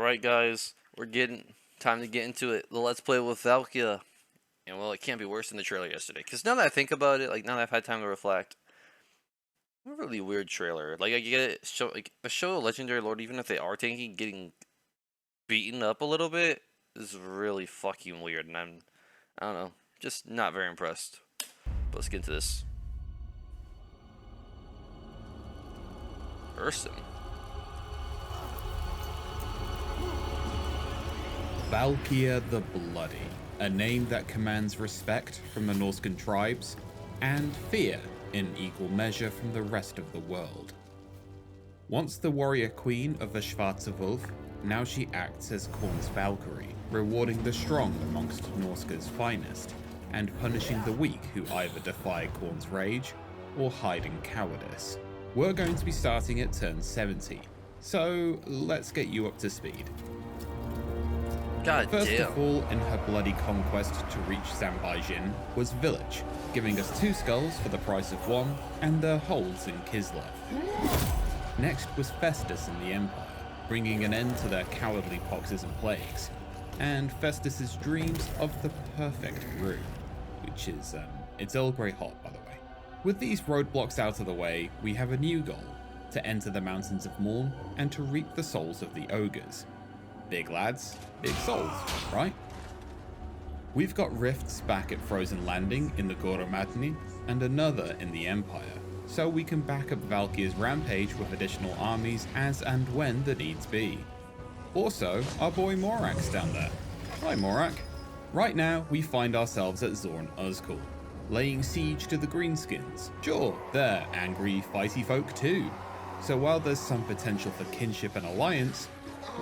Alright guys, time to get into it. The Let's Play with Valkia. And well, it can't be worse than the trailer yesterday. Because now that I think about it, like now that I've had time to reflect, a really weird trailer. Like I get it, the show Legendary Lord, even if they are getting beaten up a little bit, is really fucking weird. And I don't know, just not very impressed. But let's get into this. Person. Valkia the Bloody, a name that commands respect from the Norscan tribes, and fear in equal measure from the rest of the world. Once the warrior queen of the Schwarze Wolf, now she acts as Khorne's Valkyrie, rewarding the strong amongst Norsca's finest, and punishing the weak who either defy Khorne's rage or hide in cowardice. We're going to be starting at turn 70, so let's get you up to speed. First of all, in her bloody conquest to reach Zanbaijin was Village, giving us 2 skulls for the price of 1, and the holds in Kislev. Next was Festus in the Empire, bringing an end to their cowardly poxes and plagues, and Festus's dreams of the perfect brew, which is, it's Earl Grey hot, by the way. With these roadblocks out of the way, we have a new goal, to enter the Mountains of Morn and to reap the souls of the ogres. Big lads, big souls, right? We've got rifts back at Frozen Landing in the Goromadni and another in the Empire, so we can back up Valkyria's rampage with additional armies as and when the needs be. Also, our boy Morak's down there. Hi Morak. Right now, we find ourselves at Zorn Uzkul, laying siege to the Greenskins. Sure, they're angry, fighty folk too. So while there's some potential for kinship and alliance,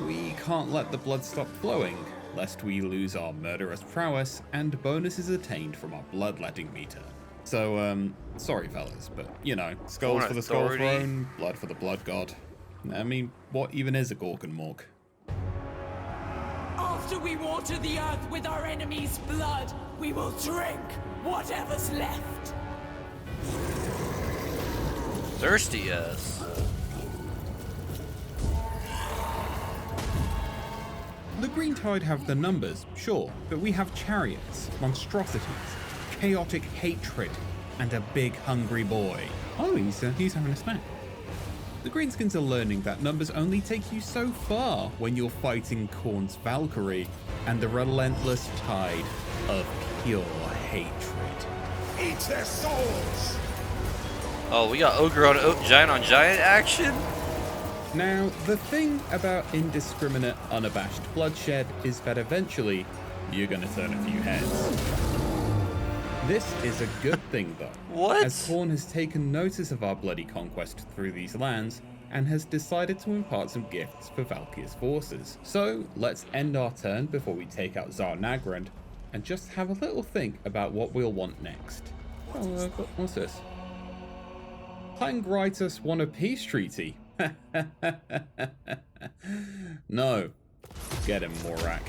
we can't let the blood stop flowing, lest we lose our murderous prowess and bonuses attained from our bloodletting meter. So, sorry fellas, but, you know, skulls for the Skull Throne, blood for the Blood God. I mean, what even is a Gorgonmork? After we water the earth with our enemy's blood, we will drink whatever's left. Thirsty, yes. The Green Tide have the numbers, sure, but we have chariots, monstrosities, chaotic hatred, and a big hungry boy. Oh, he's having a snack. The Greenskins are learning that numbers only take you so far when you're fighting Khorne's Valkyrie and the relentless tide of pure hatred. Eat their souls! Oh, we got ogre on giant action? Now, the thing about indiscriminate, unabashed bloodshed is that eventually, you're gonna turn a few heads. This is a good thing though, What? as Khorne has taken notice of our bloody conquest through these lands, and has decided to impart some gifts for Valkyria's forces. So, let's end our turn before we take out Tsar Nagrand, and just have a little think about what we'll want next. Oh, what's this? Plangritus won a peace treaty. No. Get him, Morak.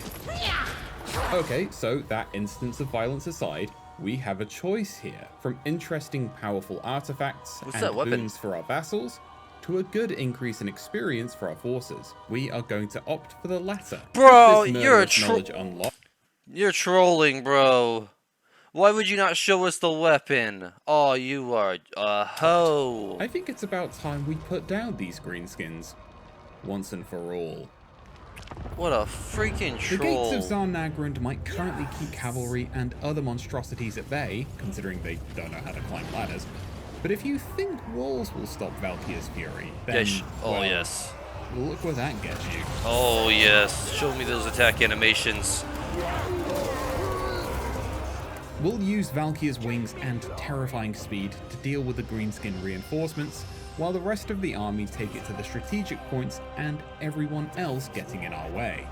Okay, so that instance of violence aside, we have a choice here. From interesting, powerful artifacts and boons for our vassals, to a good increase in experience for our forces. We are going to opt for the latter. Bro, you're trolling, bro. Why would you not show us the weapon? Oh, you are a hoe. I think it's about time we put down these greenskins, once and for all. What a freaking troll. The gates of Tsar Nagrand might currently keep cavalry and other monstrosities at bay, considering they don't know how to climb ladders. But if you think walls will stop Valkyria's fury, then, oh yes. Look where that gets you. Oh yes, show me those attack animations. We'll use Valkyria's wings and terrifying speed to deal with the greenskin reinforcements, while the rest of the army take it to the strategic points and everyone else getting in our way.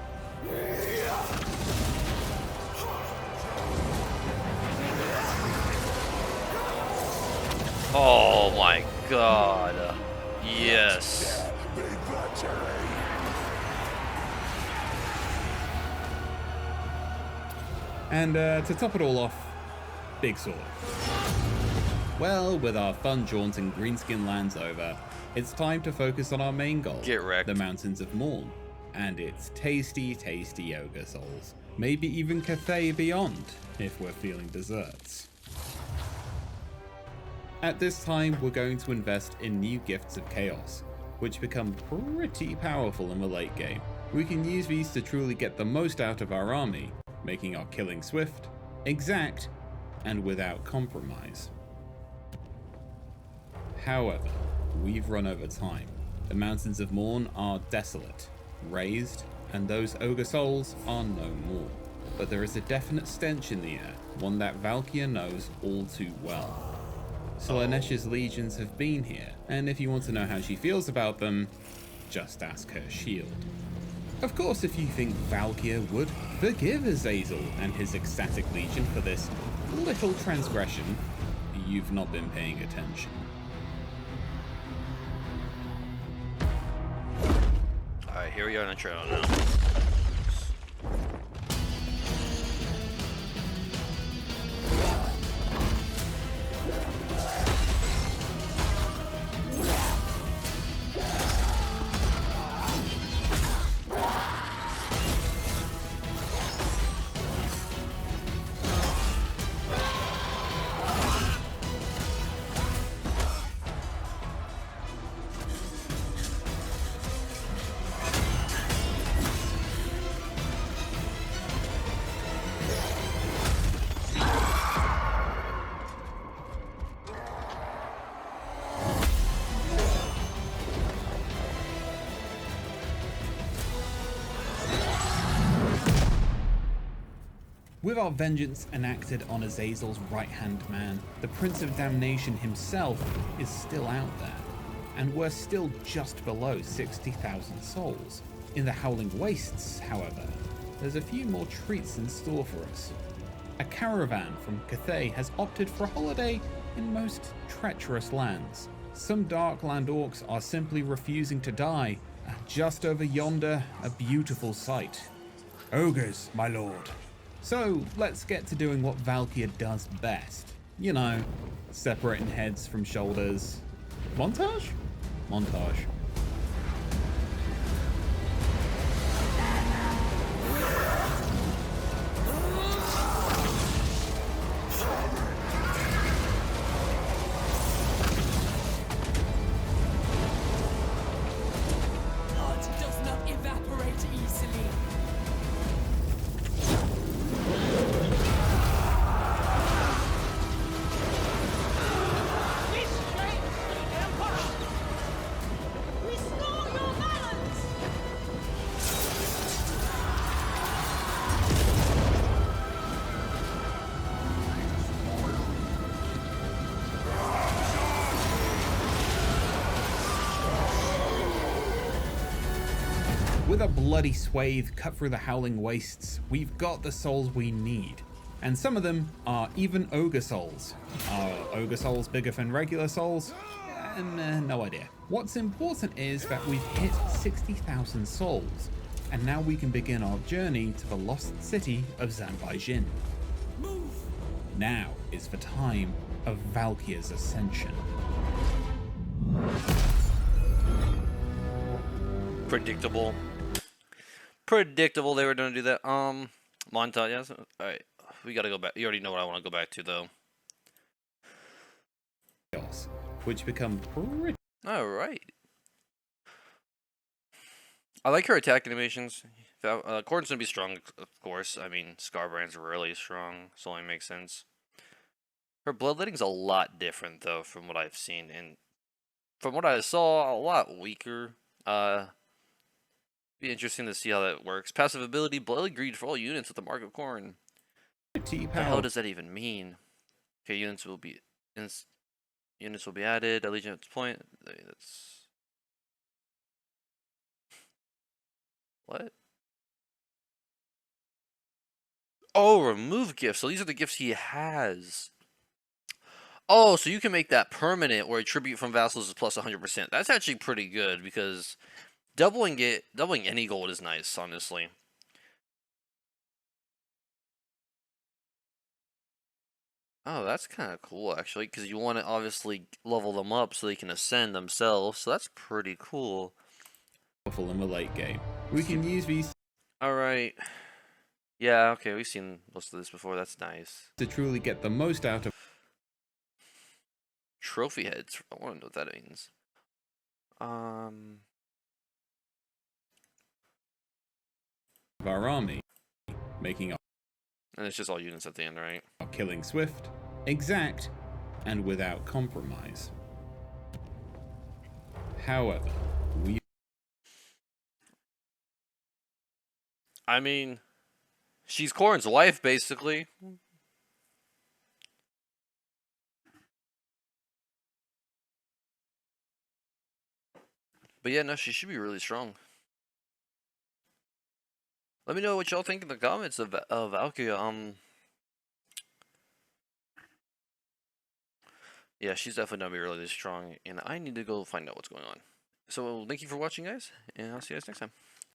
Oh my god. Yes. And to top it all off, big sword. Well, with our fun jaunt in Greenskin lands over, it's time to focus on our main goal, Get wrecked. the Mountains of Morn, and its tasty, tasty ogre souls. Maybe even Cathay beyond, if we're feeling desserts. At this time, we're going to invest in new Gifts of Chaos, which become pretty powerful in the late game. We can use these to truly get the most out of our army, making our killing swift, exact, and without compromise. However, we've run over time. The Mountains of Morn are desolate, razed, and those ogre souls are no more. But there is a definite stench in the air, one that Valkia knows all too well. Solanesh's legions have been here, and if you want to know how she feels about them, just ask her shield. Of course, if you think Valkia would forgive Azazel and his ecstatic legion for this little transgression, you've not been paying attention. Alright, here we are on the trail now. With our vengeance enacted on Azazel's right-hand man, the Prince of Damnation himself is still out there, and we're still just below 60,000 souls. In the Howling Wastes, however, there's a few more treats in store for us. A caravan from Cathay has opted for a holiday in most treacherous lands. Some Darkland orcs are simply refusing to die. Just over yonder, a beautiful sight. Ogres, my lord. So let's get to doing what Valkia does best. You know, separating heads from shoulders. Montage? Montage. Blood does not evaporate easily. With a bloody swathe cut through the Howling Wastes, we've got the souls we need. And some of them are even ogre souls. Are ogre souls bigger than regular souls? No idea. What's important is that we've hit 60,000 souls, and now we can begin our journey to the lost city of Zanbaijin. Move! Now is the time of Valkia's ascension. Predictable. Predictable they were going to do that. Montage, yes. Alright, we gotta go back. You already know what I want to go back to, though. Which become pretty... Alright. I like her attack animations. Cordon's gonna be strong, of course. I mean, Scarbrand's really strong, so it only makes sense. Her bloodletting's a lot different, though, from what I've seen. And from what I saw, a lot weaker. Be interesting to see how that works. Passive ability, Bloodly Greed for all units with the Mark of Corn. What the hell does that even mean? Okay, units will be added. Allegiance point. That's what? Oh, remove gifts. So these are the gifts he has. Oh, so you can make that permanent, where a tribute from vassals is plus 100%. That's actually pretty good because doubling any gold is nice, honestly. Oh, that's kind of cool, actually, because you want to obviously level them up so they can ascend themselves. So that's pretty cool. powerful in the late game. We can use these Alright. Yeah, okay, we've seen most of this before. That's nice. to truly get the most out of Trophy heads. I want to know what that means. our army, making And it's just all units at the end, right? our killing swift, exact, and without compromise. However, we I mean, she's Corrin's wife, basically. But yeah, no, she should be really strong. Let me know what y'all think in the comments of Valkia. Yeah, she's definitely gonna be really strong, and I need to go find out what's going on. So thank you for watching, guys, and I'll see you guys next time.